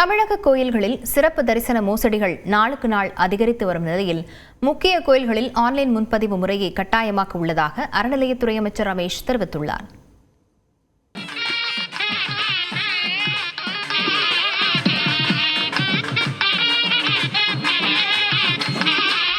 தமிழக கோயில்களில் சிறப்பு தரிசன மோசடிகள் நாளுக்கு நாள் அதிகரித்து வரும் நிலையில் முக்கிய கோயில்களில் ஆன்லைன் முன்பதிவு முறையை கட்டாயமாக்க உள்ளதாக அறநிலையத்துறை அமைச்சர் ரமேஷ் தெரிவித்துள்ளார்.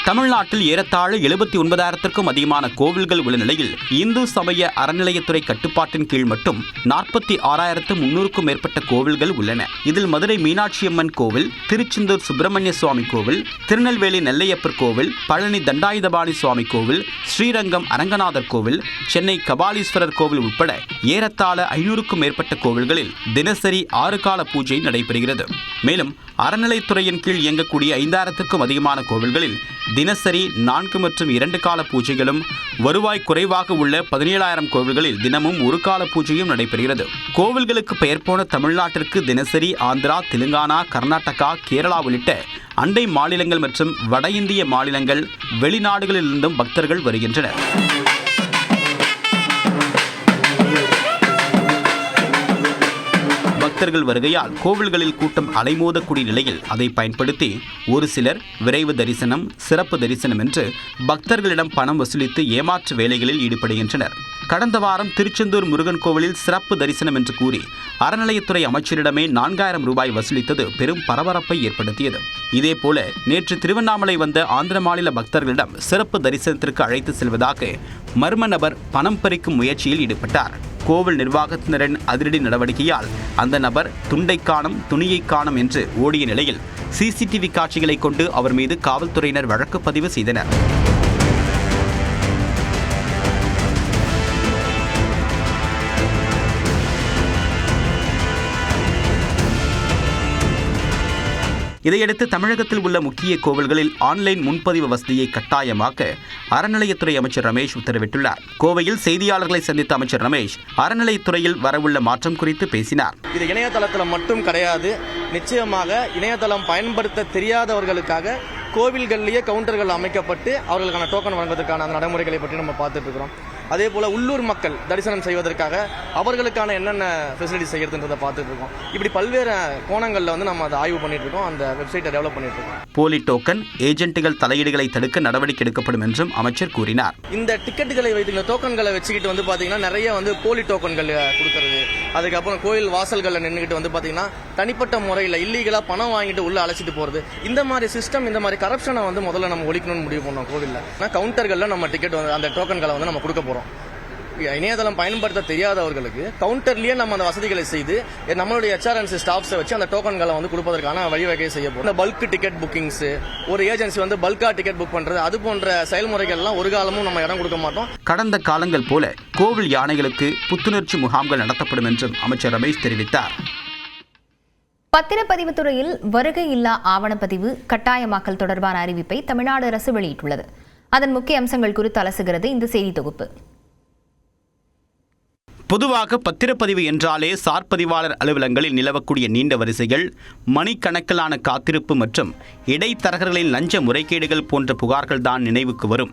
தமிழ்நாட்டில் ஏறத்தாழ 79,000க்கும் அதிகமான கோவில்கள் உள்ள நிலையில் இந்து சமய அறநிலையத்துறை கட்டுப்பாட்டின் கீழ் மட்டும் 46,300க்கும் மேற்பட்ட கோவில்கள் உள்ளன. இதில் மதுரை மீனாட்சியம்மன் கோவில், திருச்செந்தூர் சுப்பிரமணிய சுவாமி கோவில், திருநெல்வேலி நெல்லையப்பர் கோவில், பழனி தண்டாயுதபாணி சுவாமி கோவில், ஸ்ரீரங்கம் அரங்கநாதர் கோவில், சென்னை கபாலீஸ்வரர் கோவில் உட்பட ஏறத்தாழ 500க்கும் மேற்பட்ட கோவில்களில் தினசரி 6 கால பூஜை நடைபெறுகிறது. மேலும் அறநிலைத்துறையின் கீழ் இயங்கக்கூடிய 5,000க்கும் அதிகமான கோவில்களில் தினசரி 4 மற்றும் 2 கால பூஜைகளும், வருவாய் குறைவாக உள்ள 17,000 கோவில்களில் தினமும் 1 கால பூஜையும் நடைபெறுகிறது. கோவில்களுக்கு பெயர் போன தமிழ்நாட்டிற்கு தினசரி ஆந்திரா, தெலுங்கானா, கர்நாடகா, கேரளா உள்ளிட்ட அண்டை மாநிலங்கள் மற்றும் வட இந்திய மாநிலங்கள், வெளிநாடுகளிலிருந்தும் பக்தர்கள் வருகின்றனர். பக்தர்கள் வருகையால் கோவில்களில் கூட்டம் அலைமோதக்கூடிய நிலையில் அதை பயன்படுத்தி ஒரு சிலர் விரைவு தரிசனம், சிறப்பு தரிசனம் என்று பக்தர்களிடம் பணம் வசூலித்து ஏமாற்று வேலைகளில் ஈடுபடுகின்றனர். கடந்த வாரம் திருச்செந்தூர் முருகன் கோவிலில் சிறப்பு தரிசனம் என்று கூறி அறநிலையத்துறை அமைச்சரிடமே 4,000 ரூபாய் வசூலித்தது பெரும் பரபரப்பை ஏற்படுத்தியது. இதேபோல நேற்று திருவண்ணாமலை வந்த ஆந்திர மாநில பக்தர்களிடம் சிறப்பு தரிசனத்திற்கு அழைத்து செல்வதாக மர்ம நபர் பணம் பறிக்கும் முயற்சியில் ஈடுபட்டார். கோவில் நிர்வாகத்தினரின் அதிரடி நடவடிக்கையால் அந்த நபர் துண்டை காணும், துணியை காணும் என்று ஓடிய நிலையில் சிசிடிவி காட்சிகளை கொண்டு அவர் மீது காவல்துறையினர் வழக்கு பதிவு செய்தனர். இதையடுத்து தமிழகத்தில் உள்ள முக்கிய கோவில்களில் ஆன்லைன் முன்பதிவு வசதியை கட்டாயமாக்க அறநிலையத்துறை அமைச்சர் ரமேஷ் உத்தரவிட்டுள்ளார். கோவையில் செய்தியாளர்களை சந்தித்த அமைச்சர் ரமேஷ் அறநிலையத்துறையில் வரவுள்ள மாற்றம் குறித்து பேசினார். இது இணையதளத்தில் மட்டும் கிடையாது, நிச்சயமாக இணையதளம் பயன்படுத்த தெரியாதவர்களுக்காக கோவில்கள்லேயே கவுண்டர்கள் அமைக்கப்பட்டு அவர்களுக்கான டோக்கன் வழங்குவதற்கான அந்த நடைமுறைகளை பற்றி நம்ம பார்த்துட்டு இருக்கிறோம். அதே போல உள்ளூர் மக்கள் தரிசனம் செய்வதற்காக அவர்களுக்கான என்னென்ன ஃபெசிலிட்டி செய்யறதுன்றதை பார்த்துட்டு இருக்கோம். இப்படி பல்வேறு கோணங்களில் நம்ம அதை ஆய்வு பண்ணிட்டு இருக்கோம், அந்த வெப்சைட்டை டெவலப் பண்ணிட்டு இருக்கோம். போலி டோக்கன் ஏஜென்ட்டுகள் தலையீடுகளை தடுக்க நடவடிக்கை எடுக்கப்படும் என்றும் அமைச்சர் கூறினார். இந்த டிக்கெட்டுகளை வைத்து டோக்கன்களை வச்சுக்கிட்டு பார்த்தீங்கன்னா நிறைய போலி டோக்கன்கள் கொடுக்கறது, அதுக்கப்புறம் கோயில் வாசல்களில் நின்றுக்கிட்டு பார்த்தீங்கன்னா தனிப்பட்ட முறையில் இல்லீகலாக பணம் வாங்கிட்டு உள்ள அழைச்சிட்டு போகிறது, இந்த மாதிரி சிஸ்டம், இந்த மாதிரி கரப்ஷனை முதல்ல நம்ம ஒழிக்கணும்னு முடிவு பண்ணோம். கோவிலில் கவுண்டர்களில் நம்ம டிக்கெட் அந்த டோக்கன்களை நம்ம கொடுக்க போகிறோம். இணையதளம் பயன்படுத்த தெரியாதவர்களுக்கு கவுண்டர்லயே நம்ம அந்த வசதிகளை செய்து நம்மளுடைய HRNC ஸ்டாஃப்ஸை வச்சு அந்த டோக்கன்களை கொடுப்பதற்கான வழிவகை செய்ய போறோம். இந்த பல்க் டிக்கெட் புக்கிங்ஸ், ஒரு ஏஜென்சி பல்கா டிக்கெட் புக் பண்றது, அது போன்ற செயல்முறைகள் எல்லாம் ஒரு காலமும் நம்ம இடம் கொடுக்க மாட்டோம். கடந்த காலங்கள் போல கோவில் யானைகளுக்கு புத்துணர்ச்சி முகாம்கள் நடத்தப்படும் என்றும் அமைச்சர் ரமேஷ் தெரிவித்தார். பத்திரப்பதிவு துறையில் வருகை இல்லா ஆவணப்பதிவு கட்டாயமாக்கல் தொடர்பான அறிவிப்பை தமிழ்நாடு அரசு வெளியிட்டுள்ளது. அதன் முக்கிய அம்சங்கள் குறித்து அலசுகிறது இந்த செய்தி தொகுப்பு. பொதுவாக பத்திரப்பதிவு என்றாலே சார் பதிவாளர் அலுவலகங்களில் நிலவக்கூடிய நீண்ட வரிசைகள், மணிக்கணக்கிலான காத்திருப்பு மற்றும் இடைத்தரகர்களின் லஞ்ச முறைகேடுகள் போன்ற புகார்கள் தான் நினைவுக்கு வரும்.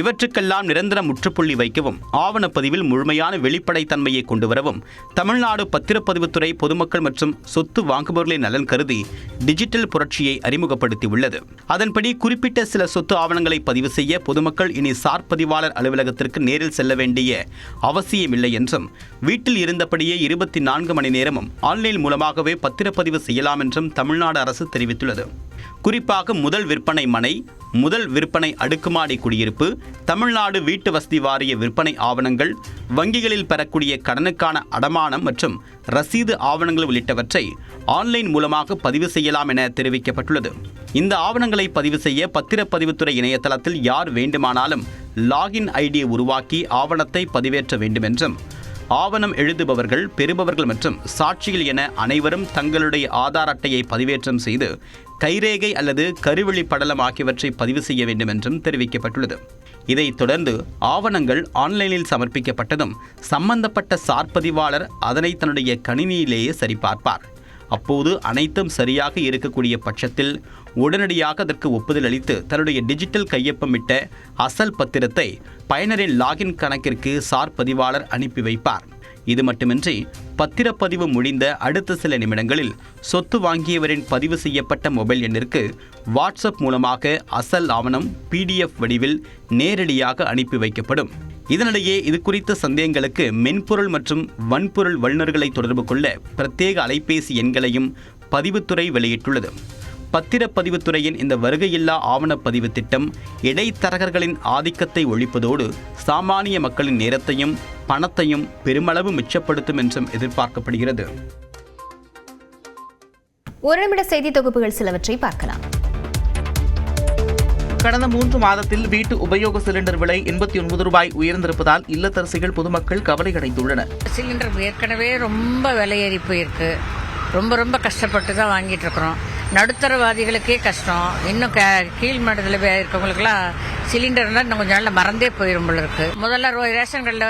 இவற்றுக்கெல்லாம் நிரந்தர முற்றுப்புள்ளி வைக்கவும், ஆவணப்பதிவில் முழுமையான வெளிப்படைத்தன்மையை கொண்டு வரவும் தமிழ்நாடு பத்திரப்பதிவுத்துறை பொதுமக்கள் மற்றும் சொத்து வாங்குபவர்களின் நலன் கருதி டிஜிட்டல் புரட்சியை அறிமுகப்படுத்தியுள்ளது. அதன்படி குறிப்பிட்ட சில சொத்து ஆவணங்களை பதிவு செய்ய பொதுமக்கள் இனி சார் பதிவாளர் அலுவலகத்திற்கு நேரில் செல்ல வேண்டிய அவசியமில்லை என்றும், வீட்டில் இருந்தபடியே 24 மணி நேரமும் ஆன்லைன் மூலமாகவே பத்திரப்பதிவு செய்யலாம் என்றும் தமிழ்நாடு அரசு தெரிவித்துள்ளது. குறிப்பாக முதல் விற்பனை மனை, முதல் விற்பனை அடுக்குமாடி குடியிருப்பு, தமிழ்நாடு வீட்டு வசதி வாரிய விற்பனை ஆவணங்கள், வங்கிகளில் பெறக்கூடிய கடனுக்கான அடமானம் மற்றும் ரசீது ஆவணங்கள் உள்ளிட்டவற்றை ஆன்லைன் மூலமாக பதிவு செய்யலாம் என தெரிவிக்கப்பட்டுள்ளது. இந்த ஆவணங்களை பதிவு செய்ய பத்திரப்பதிவுத்துறை இணையதளத்தில் யார் வேண்டுமானாலும் லாகின் ஐடியை உருவாக்கி ஆவணத்தை பதிவேற்ற வேண்டும் என்றும், ஆவணம் எழுதுபவர்கள், பெறுபவர்கள் மற்றும் சாட்சிகள் என அனைவரும் தங்களுடைய ஆதார் அட்டையை பதிவேற்றம் செய்து கைரேகை அல்லது கருவெளி படலம் ஆகியவற்றை பதிவு செய்ய வேண்டும் என்றும் தெரிவிக்கப்பட்டுள்ளது. இதைத் தொடர்ந்து ஆவணங்கள் ஆன்லைனில் சமர்ப்பிக்கப்பட்டதும் சம்பந்தப்பட்ட சார் பதிவாளர் அதனை தன்னுடைய கணினியிலேயே சரிபார்ப்பார். அப்போது அனைத்தும் சரியாக இருக்கக்கூடிய பட்சத்தில் உடனடியாக அதற்கு ஒப்புதல் அளித்து தன்னுடைய டிஜிட்டல் கையொப்பமிட்ட அசல் பத்திரத்தை பயனரின் லாகின் கணக்கிற்கு சார் பதிவாளர் அனுப்பி வைப்பார். இது மட்டுமின்றி பத்திரப்பதிவு முடிந்த அடுத்த சில நிமிடங்களில் சொத்து வாங்கியவரின் பதிவு செய்யப்பட்ட மொபைல் எண்ணிற்கு வாட்ஸ்அப் மூலமாக அசல் ஆவணம் PDF வடிவில் நேரடியாக அனுப்பி வைக்கப்படும். இதனிடையே இது குறித்த சந்தேகங்களுக்கு மென்பொருள் மற்றும் வன்பொருள் வல்லுநர்களை தொடர்பு கொள்ள பிரத்யேக அலைபேசி எண்களையும் பதிவுத்துறை வெளியிட்டுள்ளது. பத்திரப்பதிவுத்துறையின் இந்த வருகையில்லா ஆவணப்பதிவு திட்டம் இடைத்தரகர்களின் ஆதிக்கத்தை ஒழிப்பதோடு சாமானிய மக்களின் நேரத்தையும் பணத்தையும் பெருமளவு மிச்சப்படுத்தும் என்றும் எதிர்பார்க்கப்படுகிறது. ஒரு நிமிட செய்தி தொகுப்புகள் சிலவற்றை பார்க்கலாம். கடந்த 3 மாதத்தில் வீட்டு உபயோக சிலிண்டர் விலை 89 ரூபாய் உயர்ந்திருப்பதால் இல்லத்தரசிகள் பொதுமக்கள் கவலை அடைந்துள்ளனர். சிலிண்டர் ஏற்கனவே ரொம்ப விலை ஏறி போயிருக்கு. ரொம்ப கஷ்டப்பட்டு தான் வாங்கிட்டு இருக்கிறோம். நடுத்தரவாதிகளுக்கே கஷ்டம். இன்னும் கீழ்மட்டத்தில் இருக்கவங்களுக்குலாம் சிலிண்டர்னா இன்னும் கொஞ்சம் நாளில் மறந்தே போயிடும் போல இருக்கு. முதல்ல ரேஷன் கடையில்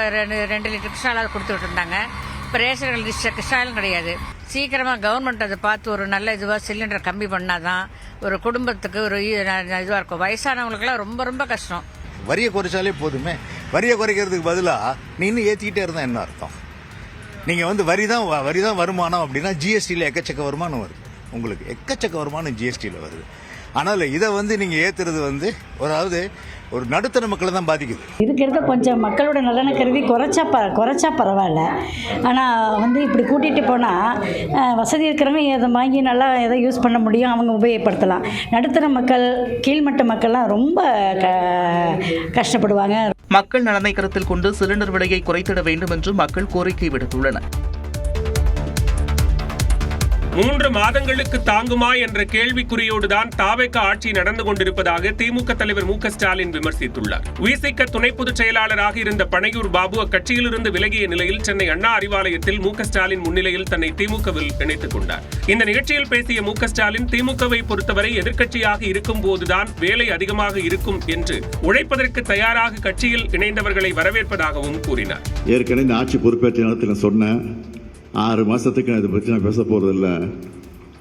2 லிட்டர் கிருஷ்ணாவில் கொடுத்துட்டு இருந்தாங்க. இப்போ ரேஷன் கடை கிருஷ்ணாலும் கிடையாது. சீக்கிரமாக கவர்மெண்ட் அதை பார்த்து ஒரு நல்ல இதுவாக சிலிண்டர் கம்மி பண்ணாதான் ஒரு குடும்பத்துக்கு ஒரு இதுவாக இருக்கும். வயசானவங்களுக்குலாம் ரொம்ப கஷ்டம். வரியை குறைச்சாலே போதுமே. வரியை குறைக்கிறதுக்கு பதிலாக நீ இன்னும் ஏற்றிக்கிட்டே இருந்தால் என்ன அர்த்தம்? நீங்கள் வரி தான் வருமானம் அப்படின்னா ஜிஎஸ்டியில் எக்கச்சக்க வருமானம் வருது. உங்களுக்கு எக்கச்சக்க வருமானம் ஜிஎஸ்டியில் வருது. ஆனால் இதை நீங்கள் ஏற்றுறது அதாவது ஒரு நடுத்தர மக்களை தான் பாதிக்குது. இருக்க கொஞ்சம் மக்களோட நலனை கருதி குறைச்சா பரவாயில்ல. ஆனால் இப்படி கூட்டிகிட்டு போனால் வசதி இருக்கிறவங்க அதை வாங்கி நல்லா எதை யூஸ் பண்ண முடியும், அவங்க உபயோகப்படுத்தலாம். நடுத்தர மக்கள் கீழ்மட்ட மக்கள்லாம் ரொம்ப கஷ்டப்படுவாங்க. மக்கள் நலனை கருத்தில் கொண்டு சிலிண்டர் விலையை குறைத்திட வேண்டும் என்று மக்கள் கோரிக்கை விடுத்துள்ளனர். 3 மாதங்களுக்கு தாங்குமா என்ற கேள்விக்குறியோடுதான் தாவேக ஆட்சி நடந்து கொண்டிருப்பதாக திமுக தலைவர் மு.க. ஸ்டாலின் விமர்சித்துள்ளார். விசிக துணை பொதுச் செயலாளராக இருந்த பனையூர் பாபு அக்கட்சியிலிருந்து விலகிய நிலையில் சென்னை அண்ணா அறிவாலயத்தில் மு.க. ஸ்டாலின் முன்னிலையில் தன்னை திமுகவில் இணைத்துக் கொண்டார். இந்த நிகழ்ச்சியில் பேசிய மு.க. ஸ்டாலின் திமுகவை பொறுத்தவரை எதிர்க்கட்சியாக இருக்கும் போதுதான் வேலை அதிகமாக இருக்கும் என்று உழைப்பதற்கு தயாராக கட்சியில் இணைந்தவர்களை வரவேற்பதாகவும் கூறினார். ஏற்கனவே இந்த ஆட்சி பொறுப்பேற்ற நேரத்தில் சொன்னேன், 6 மாதத்துக்கு இதை பற்றி நான் பேச போகிறதில்ல.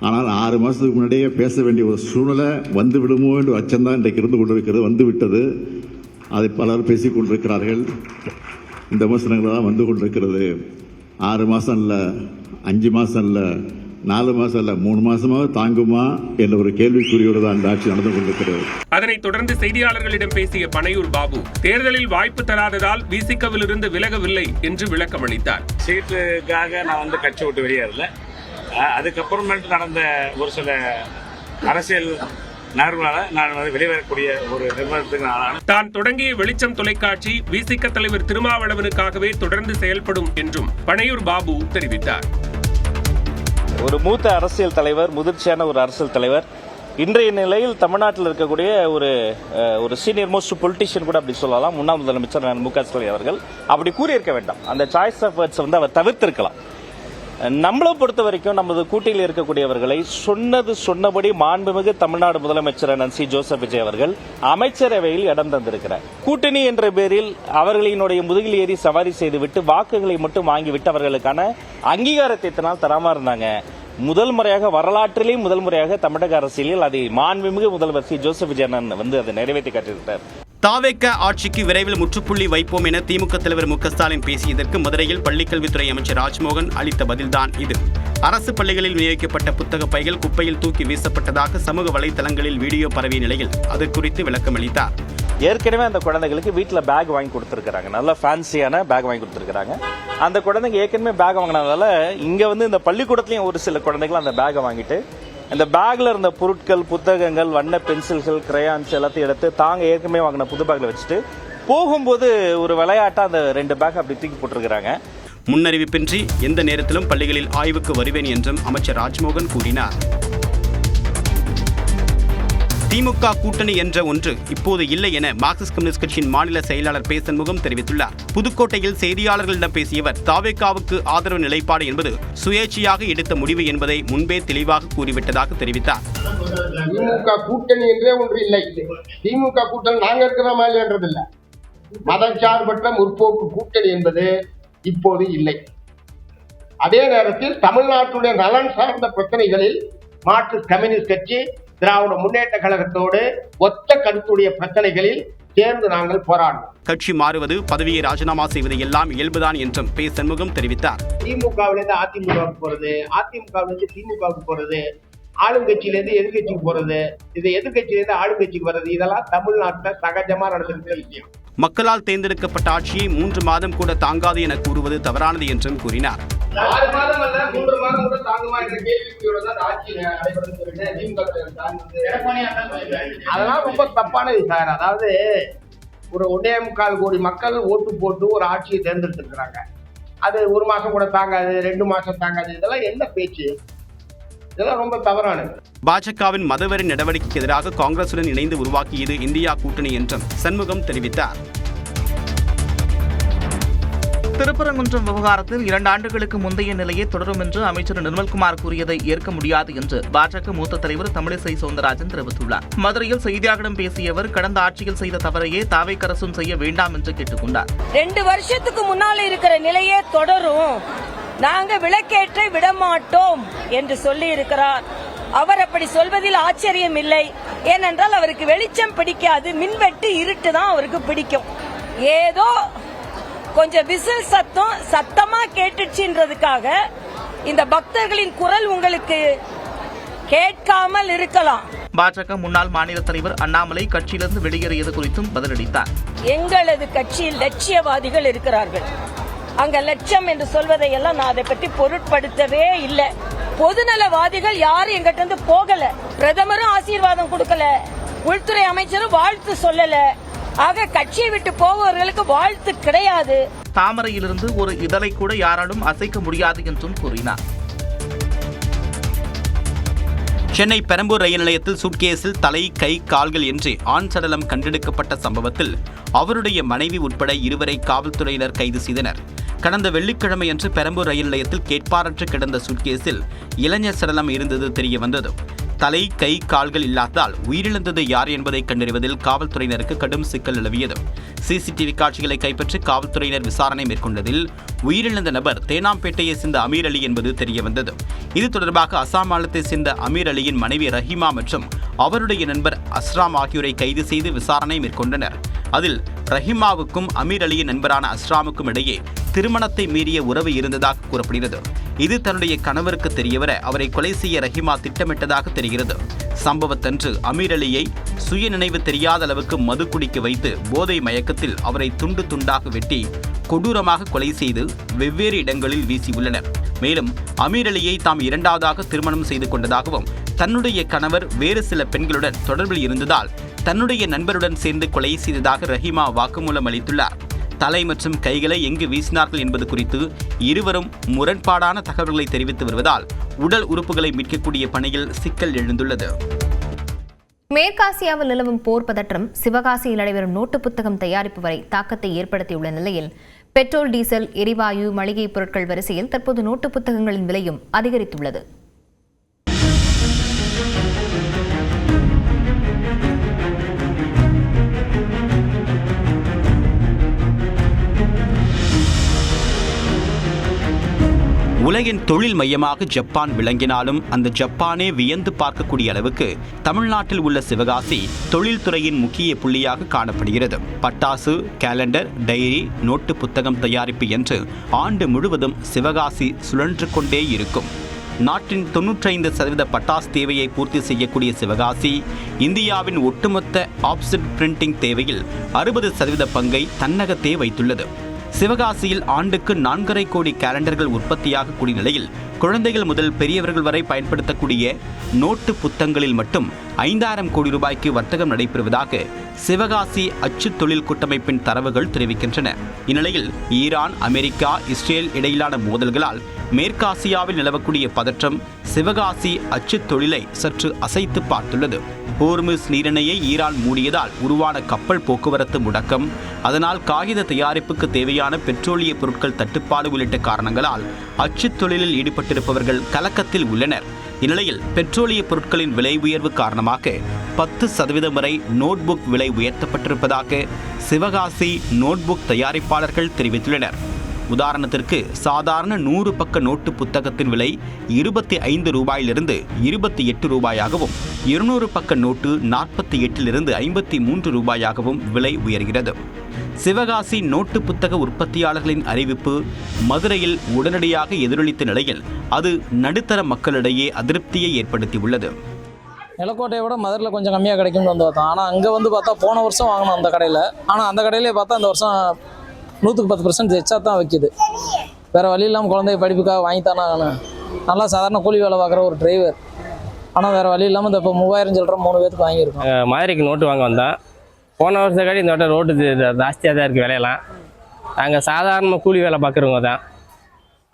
ஆனால் 6 மாதத்துக்கு முன்னாடியே பேச வேண்டிய ஒரு சூழ்நிலை வந்து விடுமோ என்று அச்சம்தான் இன்றைக்கு இருந்து கொண்டிருக்கிறது. வந்து விட்டது. அதை பலர் பேசிக் கொண்டிருக்கிறார்கள். இந்த விமர்சனங்கள் தான் வந்து கொண்டிருக்கிறது. 6 மாதம் இல்லை, 5 மாதம் இல்லை, 4 மாதம் இல்லை, 3 மாதமாக தாங்குமா என்ற ஒரு கேள்விக்குறியோடு தான் இந்த ஆட்சி நடந்து கொண்டிருக்கிறது. அதனைத் தொடர்ந்து செய்தியாளர்களிடம் பேசிய பனையூர் பாபு தேர்தலில் வாய்ப்பு தராததால் விசிகவில் இருந்து விலகவில்லை என்று விளக்கம் அளித்தார். சீட்டுக்காக நான் கட்சி விட்டு வெளியேறல. அதுக்கப்புறமேட்டு நடந்த ஒரு சில அரசியல் நகர்வுகளால நான் வெளிவரக்கூடிய ஒரு நிர்வாகத்துக்கு தான் தொடங்கிய வெளிச்சம் தொலைக்காட்சி விசிக தலைவர் திருமாவளவனுக்காகவே தொடர்ந்து செயல்படும் என்றும் பனையூர் பாபு தெரிவித்தார். ஒரு மூத்த அரசியல் தலைவர், முதிர்ச்சியான ஒரு அரசியல் தலைவர், இன்றைய நிலையில் தமிழ்நாட்டில் இருக்கக்கூடிய ஒரு சீனியர் மோஸ்ட் பொலிட்டிஷியன் கூட அப்படி சொல்லலாம். முன்னாள் முதலமைச்சர் மு.க. ஸ்டாலின் அவர்கள் அப்படி கூறியிருக்க வேண்டாம். அந்த சாய்ஸ் ஆஃப் வேர்ட்ஸ் அவர் தவிர்த்திருக்கலாம். நம்மளை பொறுத்த வரைக்கும் நமது கூட்டணியில் இருக்கக்கூடியவர்களை சொன்னபடி மாண்புமிகு தமிழ்நாடு முதலமைச்சர் சி ஜோசப் விஜய் அவர்கள் அமைச்சரவையில் இடம் தந்திருக்கிறார். கூட்டணி என்ற பேரில் அவர்களினுடைய முதுகில் ஏறி சவாரி செய்துவிட்டு வாக்குகளை மட்டும் வாங்கிவிட்டு அவர்களுக்கான அங்கீகாரத்தை தராம இருந்தாங்க. வரலாற்றிலே முதல் முறையாக தமிழக அரசியலில் அதை மாண்புமிகு முதல்வர் சி ஜோசப் விஜய் அதை நிறைவேற்றி காட்டியிருக்கிறார். தாவேக ஆட்சிக்கு விரைவில் முற்றுப்புள்ளி வைப்போம் என திமுக தலைவர் மு.க. ஸ்டாலின் பேசியதற்கு மதுரையில் பள்ளிக்கல்வித்துறை அமைச்சர் ராஜ்மோகன் அளித்த பதில்தான் இது. அரசு பள்ளிகளில் விநியோகிக்கப்பட்ட புத்தக பைகள் குப்பையில் தூக்கி வீசப்பட்டதாக சமூக வலைதளங்களில் வீடியோ பரவிய நிலையில் அது குறித்து விளக்கம் அளித்தார். ஏற்கனவே அந்த குழந்தைகளுக்கு வீட்டில் பேக் வாங்கி கொடுத்துருக்காங்க. நல்ல ஃபேன்சியான பேக் வாங்கி கொடுத்துருக்காங்க. அந்த குழந்தைங்க ஏற்கனவே பேக் வாங்கினதால இங்க இந்த பள்ளிக்கூடத்துலயும் ஒரு சில குழந்தைகள் அந்த பேக்கை வாங்கிட்டு அந்த பேக்ல இருந்த பொருட்கள், புத்தகங்கள், வண்ண பென்சில்கள், கிரையான்ஸ் எல்லாத்தையும் எடுத்து தாங்க ஏற்கனவே வாங்கின புது பேக்ல வச்சுட்டு போகும்போது ஒரு விளையாட்டா அந்த 2 பேக் அப்படி தூக்கி போட்டிருக்கிறாங்க. முன்னறிவிப்பின்றி எந்த நேரத்திலும் பள்ளிகளில் ஆய்வுக்கு வருவேன் என்றும் அமைச்சர் ராஜ்மோகன் கூறினார். திமுக கூட்டணி என்ற ஒன்று இப்போது இல்லை என மார்க்சிஸ்ட் கம்யூனிஸ்ட் கட்சியின் மாநில செயலாளர் பே. சண்முகம் தெரிவித்துள்ளார். புதுக்கோட்டையில் செய்தியாளர்களிடம் பேசியவர் தாவேகாவுக்கு ஆதரவு நிலைப்பாடு என்பது சுயேட்சையாக எடுத்த முடிவு என்பதை முன்பே தெளிவாக கூறிவிட்டதாக தெரிவித்தார். திமுக கூட்டணி என்றே ஒன்று இல்லை. திமுக கூட்டணி நாங்க இருக்கிற மாதிரி என்றதில்லை. மதச்சார்பற்ற முற்போக்கு கூட்டணி என்பது இப்போது இல்லை. அதே நேரத்தில் தமிழ்நாட்டுடைய நலன் சார்ந்த பிரச்சனைகளில் மார்க்சிஸ்ட் கம்யூனிஸ்ட் கட்சி திராவிட முன்னேற்ற கழகத்தோடு ஒத்த கருத்துடைய பிரச்சனைகளில் சேர்ந்து நாங்கள் போராடுவோம். கட்சி மாறுவது, பதவியை ராஜினாமா செய்வது எல்லாம் இயல்புதான் என்றும் பே. சண்முகம் தெரிவித்தார். திமுகவிலிருந்து அதிமுகவுக்கு போறது, அதிமுகவிலிருந்து திமுகவுக்கு போறது, ஆளுங்கட்சியிலேருந்து எதிர்கட்சிக்கு போறது, இது எதிர்கட்சியிலேருந்து ஆளுங்கட்சிக்கு வர்றது, இதெல்லாம் தமிழ்நாட்டில் சகஜமா நடந்திருக்கிற விஷயம். மக்களால் தேர்ந்தெடுக்கப்பட்ட ஆட்சியை 3 மாதம் கூட தாங்காது என கூறுவது தவறானது என்றும் கூறினார். 6 மாதம் அல்ல 3 மாதம் கூட தாங்குமா என்ற கேள்வியோட தான் ஆட்சி நடைபெறுகிறது. அதெல்லாம் ரொம்ப தப்பானது சார். அதாவது ஒரு 1.25 கோடி மக்கள் ஓட்டு போட்டு ஒரு ஆட்சியை தேர்ந்தெடுத்திருக்கிறாங்க. அது 1 மாசம் கூட தாங்காது, 2 மாசம் தாங்காது, இதெல்லாம் என்ன பேச்சு? இதெல்லாம் ரொம்ப தவறானது. பாஜகவின் மதவெறி நடவடிக்கைக்கு எதிராக காங்கிரசுடன் இணைந்து உருவாக்கியது இந்தியா கூட்டணி என்றும் சண்முகம் தெரிவித்தார். திருப்பரங்குன்றம் விவகாரத்தில் 2 ஆண்டுகளுக்கு முந்தைய நிலையே தொடரும் என்று அமைச்சர் நிர்மல்குமார் கூறியதை ஏற்க முடியாது என்று பாஜக மூத்த தலைவர் தமிழிசை சவுந்தரராஜன் தெரிவித்துள்ளார். மதுரையில் செய்தியாளர்களிடம் பேசிய அவர், கடந்த ஆட்சியில் செய்த தவறையே தாவேக அரசும் செய்ய வேண்டாம் என்று கேட்டுக் கொண்டார். 2 வருஷத்துக்கு முன்னால் இருக்கிற நிலையே தொடரும், நாங்க விளக்கேற்ற விடமாட்டோம் என்று சொல்லி இருக்கிறார். அவர் அப்படி சொல்வதில் ஆச்சரியம் இல்லை. ஏனென்றால் அவருக்கு வெளிச்சம் பிடிக்காது, மின்வெட்டு இருட்டு தான் அவருக்கு பிடிக்கும். ஏதோ கொஞ்சம் விசில் சத்தம் சத்தமா கேட்டுச்சுன்றதுக்காக இந்த பக்தர்களின் குரல் உங்களுக்கு கேட்காமல் இருக்கலாம். பாஜக முன்னாள் மாநில தலைவர் அண்ணாமலை கட்சியிலிருந்து வெளியேறியது குறித்தும் பதிலளித்தார். எங்களது கட்சியில் லட்சியவாதிகள் இருக்கிறார்கள். அங்க லட்சம் என்று சொல்வதையெல்லாம் நான் அதை பற்றி பொருட்படுத்தவே இல்லை. பொதுநலவாதிகள் யாரும் எங்கிட்ட இருந்து போகல. பிரதமரும் ஆசீர்வாதம் கொடுக்கல, உள்துறை அமைச்சரும் வாழ்த்து சொல்லல. ஆக கட்சியை விட்டு போபவர்களுக்கு வாழ்த்து கிடையாது. தாமரையிலிருந்து ஒரு இதழை கூட யாராலும் அசைக்க முடியாது என்றும் கூறினார். சென்னை பெரம்பூர் ரயில் நிலையத்தில் சூட்கேஸில் தலை, கை, கால்கள் என்று ஆண் சடலம் கண்டெடுக்கப்பட்ட சம்பவத்தில் அவருடைய மனைவி உட்பட 2 காவல்துறையினர் கைது செய்தனர். கடந்த வெள்ளிக்கிழமையன்று பெரம்பூர் ரயில் நிலையத்தில் கேட்பாரற்று கிடந்த சூட்கேஸில் இளைஞர் சடலம் இருந்தது தெரிய வந்தது. தலை, கை, கால்கள் இல்லாததால் உயிரிழந்தது யார் என்பதை கண்டறிவதில் காவல்துறையினருக்கு கடும் சிக்கல் நிலவியது. சிசிடிவி காட்சிகளை கைப்பற்றி காவல்துறையினர் விசாரணை மேற்கொண்டதில் உயிரிழந்த நபர் தேனாம்பேட்டையை சேர்ந்த அமீர் அலி என்பது தெரிய வந்தது. இது தொடர்பாக அசாம் மாநிலத்தை சேர்ந்த அமீர் அலியின் மனைவி ரஹீமா மற்றும் அவருடைய நண்பர் அஸ்ராம் ஆகியோரை கைது செய்து விசாரணை மேற்கொண்டனர். அதில் ரஹீமாவுக்கும் அமீர் அலியின் நண்பரான அஸ்ராமுக்கும் இடையே திருமணத்தை மீறிய உறவு இருந்ததாக கூறப்படுகிறது. இது தன்னுடைய கணவருக்கு தெரியவர அவரை கொலை செய்ய ரஹீமா திட்டமிட்டதாக தெரிகிறது. சம்பவத்தன்று அமீர் அலியை சுயநினைவு தெரியாத அளவுக்கு மது குடிக்க வைத்து போதை மயக்கத்தில் அவரை துண்டு துண்டாக வெட்டி கொடூரமாக கொலை செய்து வெவ்வேறு இடங்களில் வீசியுள்ளனர். மேலும் அமீர் அலியை தாம் 2வதாக திருமணம் செய்து கொண்டதாகவும் தன்னுடைய கணவர் வேறு சில பெண்களுடன் தொடர்பில் இருந்ததால் தன்னுடைய நண்பருடன் சேர்ந்து கொலை செய்ததாக ரஹீமா வாக்குமூலம் அளித்துள்ளார். தலை மற்றும் கைகளை எங்கு வீசினார்கள் என்பது குறித்து இருவரும் முரண்பாடான தகவல்களை தெரிவித்து வருவதால் உடல் உறுப்புகளை மீட்கக்கூடிய பணியில் சிக்கல் எழுந்துள்ளது. மேற்காசியாவில் நிலவும் போர் பதற்றம் சிவகாசியில் நடைபெறும் நோட்டு புத்தகம் தயாரிப்பு வரை தாக்கத்தை ஏற்படுத்தியுள்ள நிலையில் பெட்ரோல், டீசல், எரிவாயு, மளிகை பொருட்கள் வரிசையில் தற்போது நோட்டு புத்தகங்களின் விலையும் அதிகரித்துள்ளது. உலகின் தொழில் மையமாக ஜப்பான் விளங்கினாலும் அந்த ஜப்பானே வியந்து பார்க்கக்கூடிய அளவுக்கு தமிழ்நாட்டில் உள்ள சிவகாசி தொழில்துறையின் முக்கிய புள்ளியாக காணப்படுகிறது. பட்டாசு, கேலண்டர், டைரி, நோட்டு புத்தகம் தயாரிப்பு என்று ஆண்டு முழுவதும் சிவகாசி சுழன்று கொண்டே இருக்கும். நாட்டின் 95% பட்டாசு தேவையை பூர்த்தி செய்யக்கூடிய சிவகாசி இந்தியாவின் ஒட்டுமொத்த ஆப்செட் பிரிண்டிங் தேவையில் 60% பங்கை தன்னகத்தே வைத்துள்ளது. சிவகாசியில் ஆண்டுக்கு 4.5 கோடி கேலண்டர்கள் உற்பத்தியாக கூடிய நிலையில் குழந்தைகள் முதல் பெரியவர்கள் வரை பயன்படுத்தக்கூடிய நோட்டு புத்தகங்களில் மட்டும் 5000 கோடி ரூபாய்க்கு வர்த்தகம் நடைபெறுவதாக சிவகாசி அச்சு தொழில் கூட்டமைப்பின் தரவுகள் தெரிவிக்கின்றன. இந்நிலையில் ஈரான், அமெரிக்கா, இஸ்ரேல் இடையிலான மோதல்களால் மேற்காசியாவில் நிலவக்கூடிய பதற்றம் சிவகாசி அச்சு தொழிலை சற்று அசைத்து பார்த்துள்ளது. ஹோர்முஸ் நீரிணையை ஈரான் மூடியதால் உருவான கப்பல் போக்குவரத்து முடக்கம், அதனால் காகித தயாரிப்புக்கு தேவையான பெட்ரோலிய பொருட்கள் தட்டுப்பாடு உள்ளிட்ட காரணங்களால் அச்சு தொழிலில் ஈடுபட்டிருப்பவர்கள் கலக்கத்தில் உள்ளனர். இந்நிலையில் பெட்ரோலிய பொருட்களின் விலை உயர்வு காரணமாக 10% வரை நோட்புக் விலை உயர்த்தப்பட்டிருப்பதாக சிவகாசி நோட்புக் தயாரிப்பாளர்கள் தெரிவித்துள்ளனர். உதாரணத்திற்கு சாதாரண 100 பக்க நோட்டு புத்தகத்தின் விலை 25 ரூபாயிலிருந்து 28 ரூபாயாகவும் 200 பக்க நோட்டு 48 53 ரூபாயாகவும் விலை உயர்கிறது. சிவகாசி நோட்டு புத்தக உற்பத்தியாளர்களின் அறிவிப்பு மதுரையில் உடனடியாக எதிரொலித்த நிலையில் அது நடுத்தர மக்களிடையே அதிருப்தியை ஏற்படுத்தியுள்ளது. நிலக்கோட்டையை விட மதுரையில் கொஞ்சம் கம்மியாக கிடைக்கும்னு வந்து பார்த்தோம். ஆனால் அங்கே வந்து பார்த்தா போன வருஷம் வாங்கினோம் அந்த கடையில். ஆனால் அந்த கடையிலே பார்த்தா இந்த வருஷம் 110% எச்சா தான் வைக்கிது. வேறு வழி இல்லாமல் குழந்தைய படிப்புக்காக வாங்கித்தானே ஆகணும். நல்லா சாதாரண கூலி வேலை பார்க்குற ஒரு டிரைவர். ஆனால் வேறு வழி இல்லாமல் இந்த இப்போ 3000 சில்லற 3 பேருக்கு வாங்கியிருக்கோம். மதுரைக்கு நோட்டு வாங்க வந்தோம். போன வருஷம் காட்டி இந்த வட்டம் ரோட்டு ஜாஸ்தியாக தான் இருக்குது விலையெல்லாம். நாங்கள் சாதாரண கூலி வேலை பார்க்குறவங்க தான்.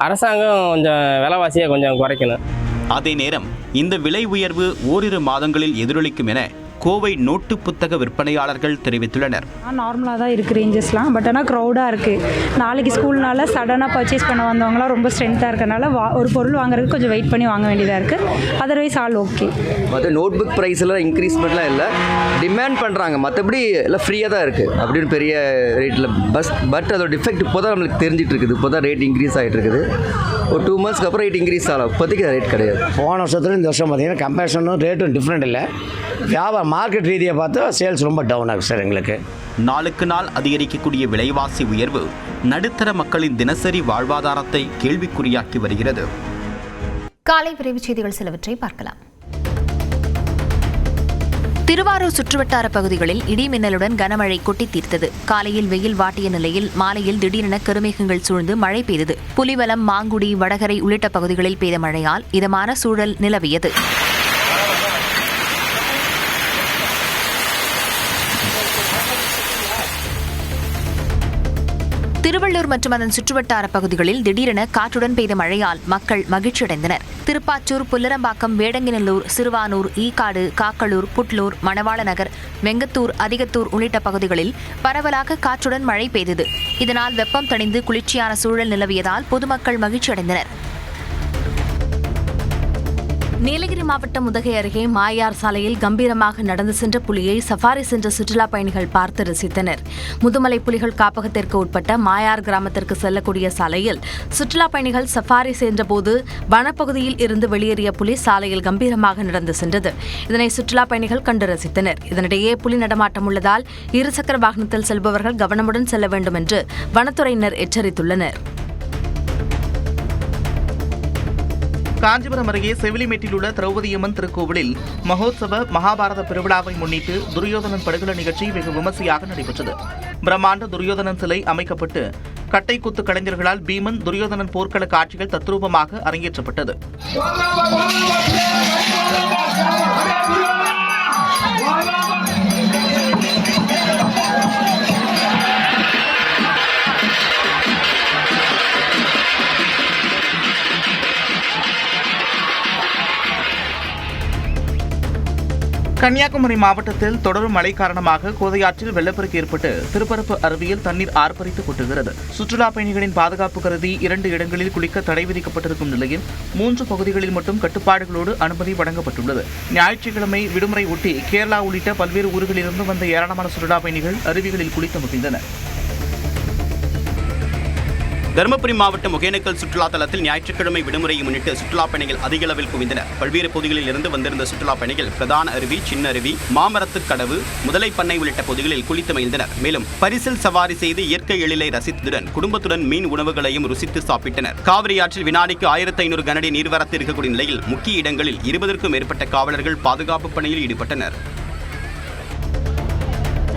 அரசாங்கம் கொஞ்சம் விலைவாசியை கொஞ்சம் குறைக்கணும். அதே நேரம் இந்த விலை உயர்வு ஓரிரு மாதங்களில் எதிரொலிக்கும் என கோவை நோட்டு புத்தக விற்பனையாளர்கள் தெரிவித்துள்ளனர். நார்மலாக தான் இருக்குது ரேஞ்சஸ்லாம். பட் ஆனால் க்ரௌடாக இருக்குது. நாளைக்கு ஸ்கூல்னால சடனாக பர்ச்சேஸ் பண்ண வந்தவங்களாம் ரொம்ப ஸ்ட்ரென்த்தாக இருக்கனால ஒரு பொருள் வாங்குறதுக்கு கொஞ்சம் வெயிட் பண்ணி வாங்க வேண்டியதாக இருக்குது. Otherwise all okay. மற்ற நோட் புக் ப்ரைஸில் இன்க்ரீஸ்மெண்ட்லாம் இல்லை, டிமாண்ட் பண்ணுறாங்க. மற்றபடி எல்லாம் ஃப்ரீயாக தான் இருக்குது அப்படின்னு பெரிய ரேட்டில் பட் அதோட டிஃபெக்ட் இப்போ தான் நம்மளுக்கு தெரிஞ்சிட்டு இருக்குது. இப்போ தான் ரேட் இன்க்ரீஸ் ஆகிட்டு இருக்குது. ஒரு 2 மந்த்ஸ்க்கு அப்புறம் ரேட் இன்க்ரீஸ் ஆகலாம். இப்போதைக்கு ரேட் கிடையாது. போன வருஷத்துல இந்த வருஷம் பார்த்தீங்கன்னா கம்பேரிசனும் ரேட்டும் டிஃப்ரெண்ட் இல்லை. வியாபாரம் மார்க்கெட் ரீதியாக பார்த்தா சேல்ஸ் ரொம்ப டவுன் ஆகுது சார் எங்களுக்கு. நாளுக்கு நாள் அதிகரிக்கக்கூடிய விலைவாசி உயர்வு நடுத்தர மக்களின் தினசரி வாழ்வாதாரத்தை கேள்விக்குறியாக்கி வருகிறது. காலை விரைவுச் செய்திகள் சிலவற்றை பார்க்கலாம். திருவாரூர் சுற்றுவட்டார பகுதிகளில் இடி மின்னலுடன் கனமழை கொட்டி தீர்த்தது. காலையில் வெயில் வாட்டிய நிலையில் மாலையில் திடீரென கருமேகங்கள் சூழ்ந்து மழை பெய்தது. புலிவலம், மாங்குடி, வடகரை உள்ளிட்ட பகுதிகளில் பெய்த மழையால் இதமான சூழல் நிலவியது. திருவள்ளூர் மற்றும் அதன் சுற்றுவட்டார பகுதிகளில் திடீரென காற்றுடன் பெய்த மழையால் மக்கள் மகிழ்ச்சியடைந்தனர். திருப்பாச்சூர், புல்லரம்பாக்கம், வேடங்கிநல்லூர், சிறுவானூர், ஈக்காடு, காக்களூர், புட்லூர், மணவாள நகர், வெங்கத்தூர், அதிகத்தூர் உள்ளிட்ட பகுதிகளில் பரவலாக காற்றுடன் மழை பெய்தது. இதனால் வெப்பம் தணிந்து குளிர்ச்சியான சூழல் நிலவியதால் பொதுமக்கள் மகிழ்ச்சியடைந்தனர். நீலகிரி மாவட்டம் உதகை அருகே மாயார் சாலையில் கம்பீரமாக நடந்து சென்ற புலியை சஃபாரி சென்ற சுற்றுலா பயணிகள் பார்த்து ரசித்தனர். முதுமலை புலிகள் காப்பகத்திற்கு உட்பட்ட மாயார் கிராமத்திற்கு செல்லக்கூடிய சாலையில் சுற்றுலா பயணிகள் சஃபாரி சென்றபோது வனப்பகுதியில் இருந்து வெளியேறிய புலி சாலையில் கம்பீரமாக நடந்து சென்றது. இதனை சுற்றுலா பயணிகள் கண்டு ரசித்தனர். இதனிடையே புலி நடமாட்டம் உள்ளதால் இருசக்கர வாகனத்தில் செல்பவர்கள் கவனமுடன் செல்ல வேண்டும் என்று வனத்துறையினர் எச்சரித்துள்ளனர். காஞ்சிபுரம் அருகே செவிலிமேட்டில் உள்ள திரௌபதியம்மன் திருக்கோவிலில் மகோத்சவ மகாபாரத பெருவிழாவை முன்னிட்டு துரியோதனன் படுகள நிகழ்ச்சி வெகு விமர்சையாக நடைபெற்றது. பிரம்மாண்ட துரியோதனன் சிலை அமைக்கப்பட்டு கட்டை குத்து கலைஞர்களால் பீமன், துரியோதனன் போர்க்கள காட்சிகள் தத்ரூபமாக அரங்கேற்றப்பட்டது. கன்னியாகுமரி மாவட்டத்தில் தொடரும் மழை காரணமாக கோதையாற்றில் வெள்ளப்பெருக்கு ஏற்பட்டு திருப்பரப்பு அருவியில் தண்ணீர் ஆர்ப்பரித்து கொட்டுகிறது. சுற்றுலா பயணிகளின் பாதுகாப்பு கருதி 2 இடங்களில் குளிக்க தடை விதிக்கப்பட்டிருக்கும் நிலையில் 3 பகுதிகளில் மட்டும் கட்டுப்பாடுகளோடு அனுமதி வழங்கப்பட்டுள்ளது. ஞாயிற்றுக்கிழமை விடுமுறை ஒட்டி கேரளா உள்ளிட்ட பல்வேறு ஊர்களிலிருந்து வந்த ஏராளமான சுற்றுலா பயணிகள் அருவிகளில் குளித்து மகிழ்ந்தனர். தருமபுரி மாவட்டம் ஒகேனக்கல் சுற்றுலா தலத்தில் ஞாயிற்றுக்கிழமை விடுமுறையை முன்னிட்டு சுற்றுலா பயணிகள் அதிக அளவில் குவிந்தனர். பல்வேறு பகுதிகளில் இருந்து வந்திருந்த சுற்றுலா பயணிகள் பிரதான அருவி, சின்ன அருவி, மாமரத்து கடவு, முதலை பண்ணை உள்ளிட்ட பகுதிகளில் குளித்து மகிழ்ந்தனர். மேலும் பரிசில் சவாரி செய்து இயற்கை எழிலை ரசித்ததுடன் குடும்பத்துடன் மீன் உணவுகளையும் ருசித்து சாப்பிட்டனர். காவிரி ஆற்றில் வினாடிக்கு 1500 கனஅடி நீர்வரத்து இருக்கக்கூடிய நிலையில் முக்கிய இடங்களில் 20க்கும் மேற்பட்ட காவலர்கள் பாதுகாப்பு பணியில் ஈடுபட்டனர்.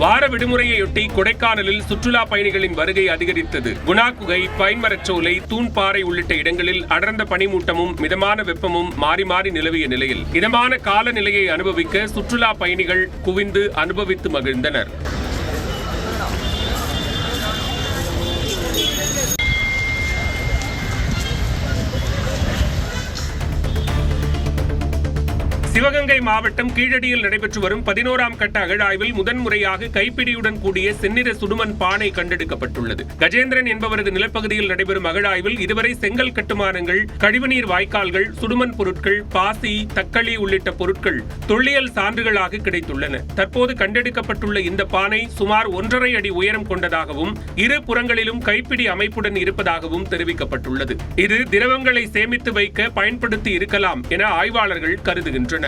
வார விடுமுறையொட்டி கொடைக்கானலில் சுற்றுலா பயணிகளின் வருகை அதிகரித்தது. குணா குகை, பைன்மரச்சோலை, தூண்பாறை உள்ளிட்ட இடங்களில் அடர்ந்த பனிமூட்டமும் மிதமான வெப்பமும் மாறி மாறி நிலவிய நிலையில் இதமான காலநிலையை அனுபவிக்க சுற்றுலா பயணிகள் குவிந்து அனுபவித்து மகிழ்ந்தனர். சிவகங்கை மாவட்டம் கீழடியில் நடைபெற்று வரும் 11ஆம் கட்ட அகழாய்வில் முதன்முறையாக கைப்பிடியுடன் கூடிய செந்நிற சுடுமண் பானை கண்டெடுக்கப்பட்டுள்ளது. கஜேந்திரன் என்பவரது நிலப்பகுதியில் நடைபெறும் அகழாய்வில் இதுவரை செங்கல் கட்டுமானங்கள், கழிவுநீர் வாய்க்கால்கள், சுடுமண் பொருட்கள், பாசி, தக்களி உள்ளிட்ட பொருட்கள் தொல்லியல் சான்றுகளாக கிடைத்துள்ளன. தற்போது கண்டெடுக்கப்பட்டுள்ள இந்த பானை சுமார் 1.5 அடி உயரம் கொண்டதாகவும் 2 புறங்களிலும் கைப்பிடி அமைப்புடன் இருப்பதாகவும் தெரிவிக்கப்பட்டுள்ளது. இது திரவங்களை சேமித்து வைக்க பயன்படுத்தி இருக்கலாம் என ஆய்வாளர்கள் கருதுகின்றனர்.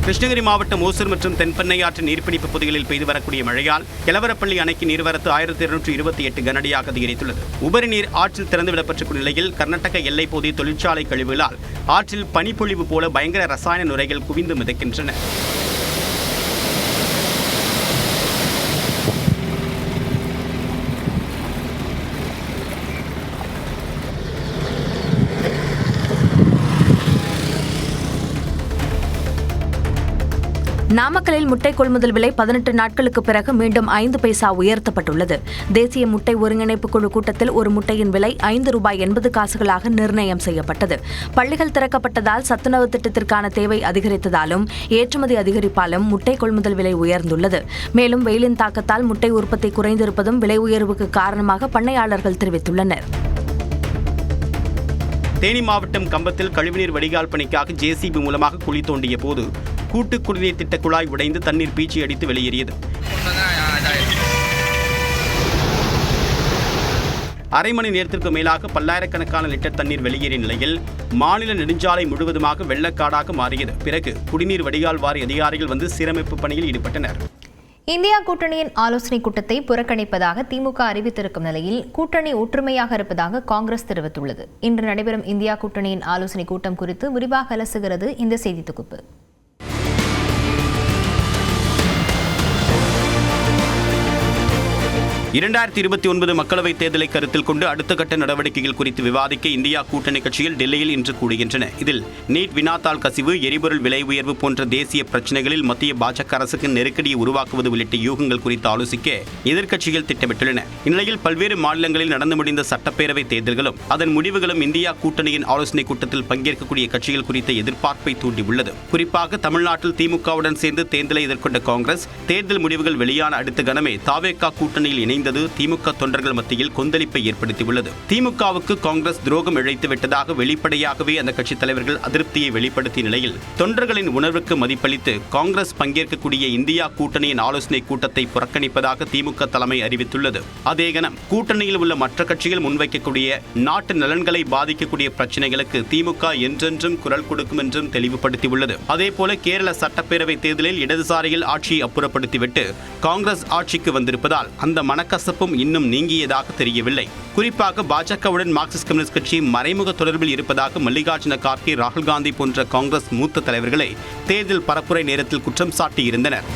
கிருஷ்ணகிரி மாவட்டம் ஓசூர் மற்றும் தென்பெண்ணை ஆற்று நீர்பிடிப்பு பகுதிகளில் பெய்து வரக்கூடிய மழையால் கிழவரப்பள்ளி அணைக்கு நீர்வரத்து 1228 கனஅடியாக அதிகரித்துள்ளது. உபரி நீர் ஆற்றில் திறந்துவிடப்பட்டிருக்கும் நிலையில் கர்நாடக எல்லைப் பகுதி தொழிற்சாலை கழிவுகளால் ஆற்றில் பனிப்பொழிவு போல பயங்கர ரசாயன நுரைகள் குவிந்து மிதக்கின்றன. நாமக்கலில் முட்டை கொள்முதல் விலை 18 நாட்களுக்கு பிறகு மீண்டும் 5 பைசா உயர்த்தப்பட்டுள்ளது. தேசிய முட்டை ஒருங்கிணைப்பு குழு கூட்டத்தில் ஒரு முட்டையின் விலை ₹5.80 நிர்ணயம் செய்யப்பட்டது. பள்ளிகள் திறக்கப்பட்டதால் சத்துணவு திட்டத்திற்கான தேவை அதிகரித்ததாலும் ஏற்றுமதி அதிகரிப்பாலும் முட்டை கொள்முதல் விலை உயர்ந்துள்ளது. மேலும் வெயிலின் தாக்கத்தால் முட்டை உற்பத்தி குறைந்திருப்பதும் விலை உயர்வுக்கு காரணமாக பண்ணையாளர்கள் தெரிவித்துள்ளனர். தேனி மாவட்டம் கம்பத்தில் கழிவுநீர் வடிகால் பணிக்காக ஜேசிபி மூலமாக குழி தோண்டிய போது கூட்டு குடிநீர் திட்ட குழாய் உடைந்து தண்ணீர் பீச்சி அடித்து வெளியேறியது. அரை மணி நேரத்திற்கு மேலாக பல்லாயிரக்கணக்கான லிட்டர் தண்ணீர் வெளியேறிய நிலையில் மாநில நெடுஞ்சாலை முழுவதுமாக வெள்ளக்காடாக மாறியது. பிறகு குடிநீர் வடிகால் வாரிய அதிகாரிகள் வந்து சீரமைப்பு பணியில் ஈடுபட்டனர். இந்தியா கூட்டணியின் ஆலோசனைக் கூட்டத்தை புறக்கணிப்பதாக திமுக அறிவித்திருக்கும் நிலையில் கூட்டணி ஒற்றுமையாக இருப்பதாக காங்கிரஸ் தெரிவித்துள்ளது. இன்று நடைபெறும் இந்தியா கூட்டணியின் ஆலோசனைக் கூட்டம் குறித்து விரிவாக அலசுகிறது இந்த செய்தி தொகுப்பு. 2029 மக்களவைத் தேர்தலை கருத்தில் கொண்டு அடுத்த கட்ட நடவடிக்கைகள் குறித்து விவாதிக்க இந்தியா கூட்டணி கட்சிகள் டெல்லியில் இன்று கூடுகின்றன. இதில் நீட் வினாத்தாள் கசிவு, எரிபொருள் விலை உயர்வு போன்ற தேசிய பிரச்சினைகளில் மத்திய பாஜக அரசுக்கு நெருக்கடியை உருவாக்குவது உள்ளிட்ட யூகங்கள் குறித்து ஆலோசிக்க எதிர்க்கட்சிகள் திட்டமிட்டுள்ளன. இந்நிலையில் பல்வேறு மாநிலங்களில் நடந்து முடிந்த சட்டப்பேரவைத் தேர்தல்களும் அதன் முடிவுகளும் இந்தியா கூட்டணியின் ஆலோசனைக் கூட்டத்தில் பங்கேற்கக்கூடிய கட்சிகள் குறித்த எதிர்பார்ப்பை தூண்டியுள்ளது. குறிப்பாக தமிழ்நாட்டில் திமுகவுடன் சேர்ந்து தேர்தலை எதிர்கொண்ட காங்கிரஸ் தேர்தல் முடிவுகள் வெளியான அடுத்த கணமே தாவேகா கூட்டணியில் இணைந்தது திமுக தொண்டர்கள் மத்தியில் கொந்தளிப்பை ஏற்படுத்தியுள்ளது. திமுகவுக்கு காங்கிரஸ் துரோகம் இழைத்துவிட்டதாக வெளிப்படையாகவே அந்த கட்சித் தலைவர்கள் அதிருப்தியை வெளிப்படுத்திய நிலையில் தொண்டர்களின் உணர்வுக்கு மதிப்பளித்து காங்கிரஸ் பங்கேற்கக்கூடிய இந்தியா கூட்டணியின் ஆலோசனை கூட்டத்தை புறக்கணிப்பதாக திமுக தலைமை அறிவித்துள்ளது. அதே கணம் கூட்டணியில் உள்ள மற்ற கட்சிகள் முன்வைக்கக்கூடிய நாட்டு நலன்களை பாதிக்கக்கூடிய பிரச்சனைகளுக்கு திமுக என்றென்றும் குரல் கொடுக்கும் என்றும் தெளிவுபடுத்தியுள்ளது. அதேபோல கேரள சட்டப்பேரவை தேர்தலில் இடதுசாரிகள் ஆட்சியை அப்புறப்படுத்திவிட்டு காங்கிரஸ் ஆட்சிக்கு வந்திருப்பதால் அந்த மனக்கசப்பும் இன்னும் நீங்கியதாக தெரியவில்லை. குறிப்பாக பாஜகவுடன் மார்க்சிஸ்ட் கம்யூனிஸ்ட் கட்சி மறைமுக தொடர்பில் இருப்பதாக மல்லிகார்ஜுன கார்கே, ராகுல் காந்தி போன்ற காங்கிரஸ் மூத்த தலைவர்களை தேர்தல் பரப்புரை நேரத்தில் குற்றம் சாட்டியிருந்தனர்.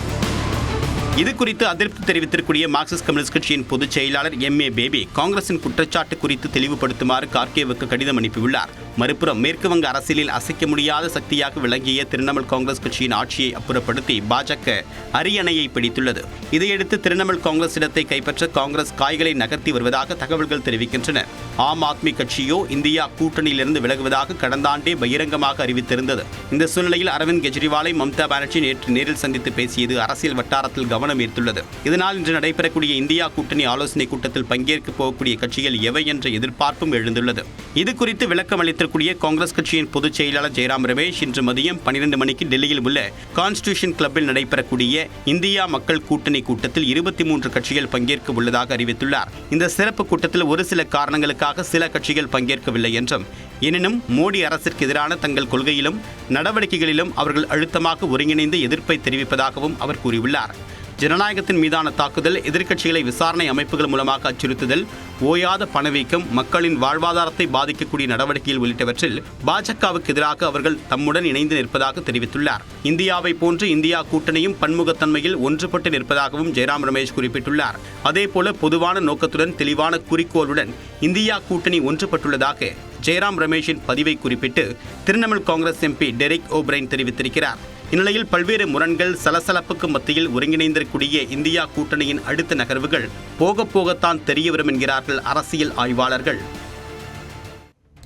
இது குறித்து அதிருப்தி தெரிவித்திருக்கூடிய மார்க்சிஸ்ட் கம்யூனிஸ்ட் கட்சியின் பொதுச் செயலாளர் MA பேபி காங்கிரசின் குற்றச்சாட்டு குறித்து தெளிவுபடுத்துமாறு கார்கேவுக்கு கடிதம் அனுப்பியுள்ளார். மறுபுறம் மேற்குவங்க அரசியலில் அசைக்க முடியாத சக்தியாக விளங்கிய திரிணாமுல் காங்கிரஸ் கட்சியின் ஆட்சியை அப்புறப்படுத்தி பாஜக அரியணையை பிடித்துள்ளது. இதையடுத்து திரிணாமுல் காங்கிரஸ் இடத்தை கைப்பற்ற காங்கிரஸ் காய்களை நகர்த்தி வருவதாக தகவல்கள் தெரிவிக்கின்றன. ஆம் ஆத்மி கட்சியோ இந்தியா கூட்டணியிலிருந்து விலகுவதாக கடந்த ஆண்டே பகிரங்கமாக அறிவித்திருந்தது. இந்த சூழ்நிலையில் அரவிந்த் கெஜ்ரிவாலை மம்தா பானர்ஜி நேற்று நேரில் சந்தித்து பேசியது அரசியல் வட்டாரத்தில் கவனம் ஈர்த்துள்ளது. இதனால் இன்று நடைபெறக்கூடிய இந்தியா கூட்டணி ஆலோசனை கூட்டத்தில் பங்கேற்க போகக்கூடிய கட்சிகள் எவை என்ற எதிர்பார்ப்பும் எழுந்துள்ளது. இது குறித்து விளக்கம் அளித்திருக்கூடிய காங்கிரஸ் கட்சியின் பொதுச் செயலாளர் ஜெயராம் ரமேஷ் இன்று மதியம் 12 மணிக்கு டெல்லியில் உள்ள கான்ஸ்டிடியூஷன் கிளப்பில் நடைபெறக்கூடிய இந்தியா மக்கள் கூட்டணி கூட்டத்தில் 23 கட்சிகள் பங்கேற்க உள்ளதாக அறிவித்துள்ளார். இந்த சிறப்பு கூட்டத்தில் ஒரு சில காரணங்களுக்காக சில கட்சிகள் பங்கேற்கவில்லை என்றும், எனினும் மோடி அரசிற்கு எதிரான தங்கள் கொள்கையிலும் நடவடிக்கைகளிலும் அவர்கள் அழுத்தமாக ஒருங்கிணைந்து எதிர்ப்பை தெரிவிப்பதாகவும் அவர் கூறியுள்ளார். ஜனநாயகத்தின் மீதான தாக்குதல், எதிர்க்கட்சிகளை விசாரணை அமைப்புகள் மூலமாக அச்சுறுத்துதல், ஓயாத பணவீக்கம், மக்களின் வாழ்வாதாரத்தை பாதிக்கக்கூடிய நடவடிக்கைகள் உள்ளிட்டவற்றில் பாஜகவுக்கு எதிராக அவர்கள் தம்முடன் இணைந்து நிற்பதாக தெரிவித்துள்ளார். இந்தியாவை போன்று இந்தியா கூட்டணியும் பன்முகத்தன்மையில் ஒன்றுபட்டு நிற்பதாகவும் ஜெயராம் ரமேஷ் குறிப்பிட்டுள்ளார். அதேபோல பொதுவான நோக்கத்துடன் தெளிவான குறிக்கோளுடன் இந்தியா கூட்டணி ஒன்றுபட்டுள்ளதாக ஜெயராம் ரமேஷின் பதிவை குறிப்பிட்டு Trinamool Congress MP Derek O'Brien தெரிவித்திருக்கிறார். இந்நிலையில் பல்வேறு முரண்கள், சலசலப்புக்கு மத்தியில் ஒருங்கிணைந்திருக்கூடிய இந்தியா கூட்டணியின் அடுத்த நகர்வுகள் போக போகத்தான் தெரியவரும் என்கிறார்கள் அரசியல் ஆய்வாளர்கள்.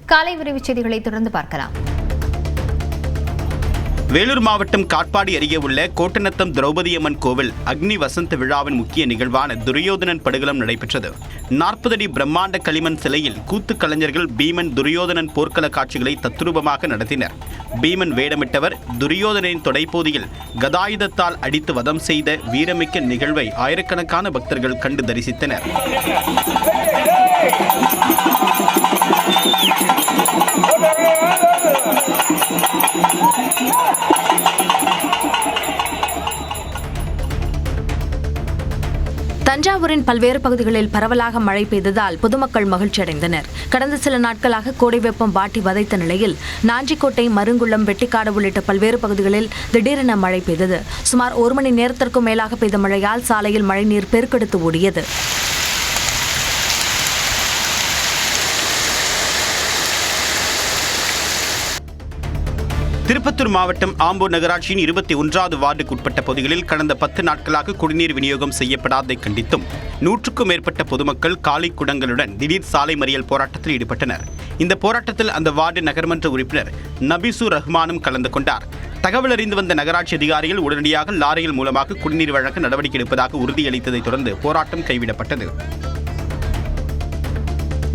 காலை விரைவுச் செய்திகளை தொடர்ந்து பார்க்கலாம். வேலூர் மாவட்டம் காட்பாடி அருகே உள்ள கோட்டநத்தம் திரௌபதியம்மன் கோவில் அக்னி வசந்த விழாவின் முக்கிய நிகழ்வான துரியோதனன் படுகளம் நடைபெற்றது. 40 அடி பிரம்மாண்ட களிமண் சிலையில் கூத்து கலைஞர்கள் பீமன் துரியோதனன் போர்க்கள காட்சிகளை தத்ரூபமாக நடத்தினர். பீமன் வேடமிட்டவர் துரியோதனின் தொடைப்பகுதியில் கதாயுதத்தால் அடித்து வதம் செய்த வீரமிக்க நிகழ்வை ஆயிரக்கணக்கான பக்தர்கள் கண்டு தரிசித்தனர். தஞ்சாவூரின் பல்வேறு பகுதிகளில் பரவலாக மழை பெய்ததால் பொதுமக்கள் மகிழ்ச்சியடைந்தனர். கடந்த சில நாட்களாக கோடை வெப்பம் வாட்டி வதைத்த நிலையில் நாஞ்சிக்கோட்டை, மருங்குளம், வெட்டிக்காடு உள்ளிட்ட பல்வேறு பகுதிகளில் திடீரென மழை பெய்தது. சுமார் 1 மணி நேரத்திற்கும் மேலாக பெய்த மழையால் சாலையில் மழைநீர் பெருக்கெடுத்து ஓடியது. திருப்பத்தூர் மாவட்டம் ஆம்பூர் நகராட்சியின் 21வது வார்டுக்கு உட்பட்ட பகுதிகளில் கடந்த 10 நாட்களாக குடிநீர் விநியோகம் செய்யப்படாததை கண்டித்தும் 100க்கும் மேற்பட்ட பொதுமக்கள் காலி குடங்களுடன் திடீர் சாலை மறியல் போராட்டத்தில் ஈடுபட்டனர். இந்த போராட்டத்தில் அந்த வார்டு நகர்மன்ற உறுப்பினர் நபிசூர் ரஹ்மானும் கலந்து கொண்டார். தகவல் அறிந்து வந்த நகராட்சி அதிகாரிகள் உடனடியாக லாரிகள் மூலமாக குடிநீர் வழங்க நடவடிக்கை எடுப்பதாக உறுதியளித்ததைத் தொடர்ந்து போராட்டம் கைவிடப்பட்டது.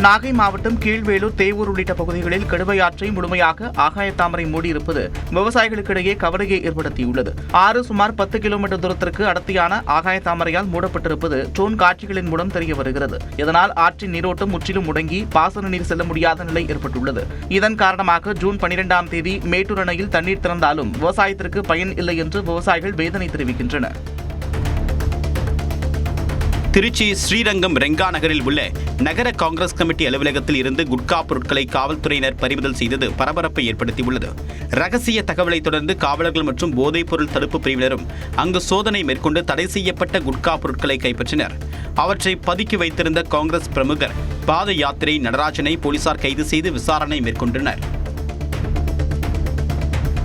நாகை மாவட்டம் கீழ்வேலூர், தேவூர் உள்ளிட்ட பகுதிகளில் கடுவை ஆற்றை முழுமையாக ஆகாயத்தாமரை மூடியிருப்பது விவசாயிகளுக்கிடையே கவலையை ஏற்படுத்தியுள்ளது. ஆறு சுமார் 10 கிலோமீட்டர் தூரத்திற்கு அடர்த்தியான ஆகாயத்தாமரையால் மூடப்பட்டிருப்பது ட்ரோன் காட்சிகளின் மூலம் தெரிய வருகிறது. இதனால் ஆற்றின் நீரோட்டம் முற்றிலும் முடங்கி பாசன நீர் செல்ல முடியாத நிலை ஏற்பட்டுள்ளது. இதன் காரணமாக ஜூன் 12ஆம் தேதி மேட்டூர் அணையில் தண்ணீர் திறந்தாலும் விவசாயத்திற்கு பயன் இல்லை என்று விவசாயிகள் வேதனை தெரிவிக்கின்றனர். திருச்சி ஸ்ரீரங்கம் ரெங்கா நகரில் உள்ள நகர காங்கிரஸ் கமிட்டி அலுவலகத்தில் இருந்து குட்கா பொருட்களை காவல்துறையினர் பறிமுதல் செய்தது பரபரப்பை ஏற்படுத்தியுள்ளது. ரகசிய தகவலை தொடர்ந்து காவலர்கள் மற்றும் போதைப் பொருள் தடுப்பு பிரிவினரும் அங்கு சோதனை மேற்கொண்டு தடை செய்யப்பட்ட குட்கா பொருட்களை கைப்பற்றினர். அவற்றை பதுக்கி வைத்திருந்த காங்கிரஸ் பிரமுகர் பாத யாத்திரை நடராஜனை போலீசார் கைது செய்து விசாரணை மேற்கொண்டனர்.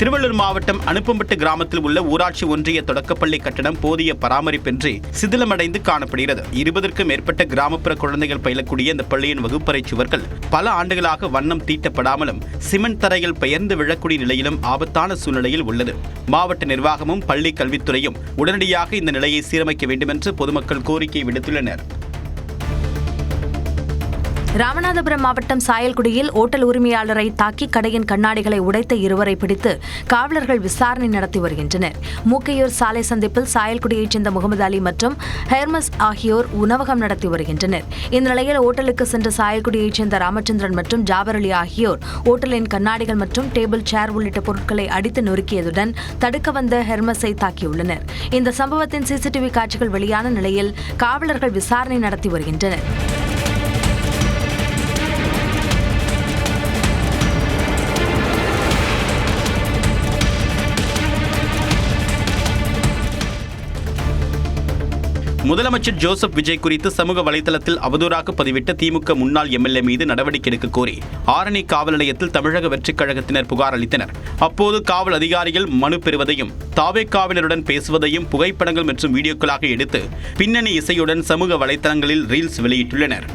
திருவள்ளூர் மாவட்டம் அனுப்பம்பட்டு கிராமத்தில் உள்ள ஊராட்சி ஒன்றிய தொடக்கப்பள்ளி கட்டடம் போதிய பராமரிப்பின்றி சிதிலமடைந்து காணப்படுகிறது. 20க்கும் மேற்பட்ட கிராமப்புற குழந்தைகள் பயிலக்கூடிய இந்த பள்ளியின் வகுப்பறை சுவர்கள் பல ஆண்டுகளாக வண்ணம் தீட்டப்படாமலும் சிமெண்ட் தரையில் பெயர்ந்து விழக்கூடிய நிலையிலும் ஆபத்தான சூழ்நிலையில் உள்ளது. மாவட்ட நிர்வாகமும் பள்ளி கல்வித்துறையும் உடனடியாக இந்த நிலையை சீரமைக்க வேண்டும் என்று பொதுமக்கள் கோரிக்கை விடுத்துள்ளனர். ராமநாதபுரம் மாவட்டம் சாயல்குடியில் ஓட்டல் உரிமையாளரை தாக்கி கடையின் கண்ணாடிகளை உடைத்த இருவரை பிடித்து காவலர்கள் விசாரணை நடத்தி வருகின்றனர். மூக்கையூர் சாலை சந்திப்பில் சாயல்குடியைச் சேர்ந்த முகமது அலி மற்றும் ஹெர்மஸ் ஆகியோர் உணவகம் நடத்தி வருகின்றனர். இந்நிலையில் ஓட்டலுக்கு சென்ற சாயல்குடியைச் சேர்ந்த ராமச்சந்திரன் மற்றும் ஜாபர் அலி ஆகியோர் ஓட்டலின் கண்ணாடிகள் மற்றும் டேபிள், சேர் உள்ளிட்ட பொருட்களை அடித்து நொறுக்கியதுடன் தடுக்க வந்த ஹெர்மஸை தாக்கியுள்ளனர். இந்த சம்பவத்தின் சிசிடிவி காட்சிகள் வெளியான நிலையில் காவலர்கள் விசாரணை நடத்தி வருகின்றனர். முதலமைச்சர் ஜோசப் விஜய் குறித்து சமூக வலைதளத்தில் அவதூறாக பதிவிட்ட திமுக முன்னாள் எம்எல்ஏ மீது நடவடிக்கை எடுக்க கோரி ஆரணி காவல் நிலையத்தில் தமிழக வெற்றிக் கழகத்தினர் புகார் அளித்தனர். அப்போது காவல் அதிகாரிகள் மனு பெறுவதையும் தாவேகாவினருடன் பேசுவதையும் புகைப்படங்கள் மற்றும் வீடியோக்களாக எடுத்து பின்னணி இசையுடன் சமூக வலைதளங்களில் ரீல்ஸ் வெளியிட்டுள்ளனர்.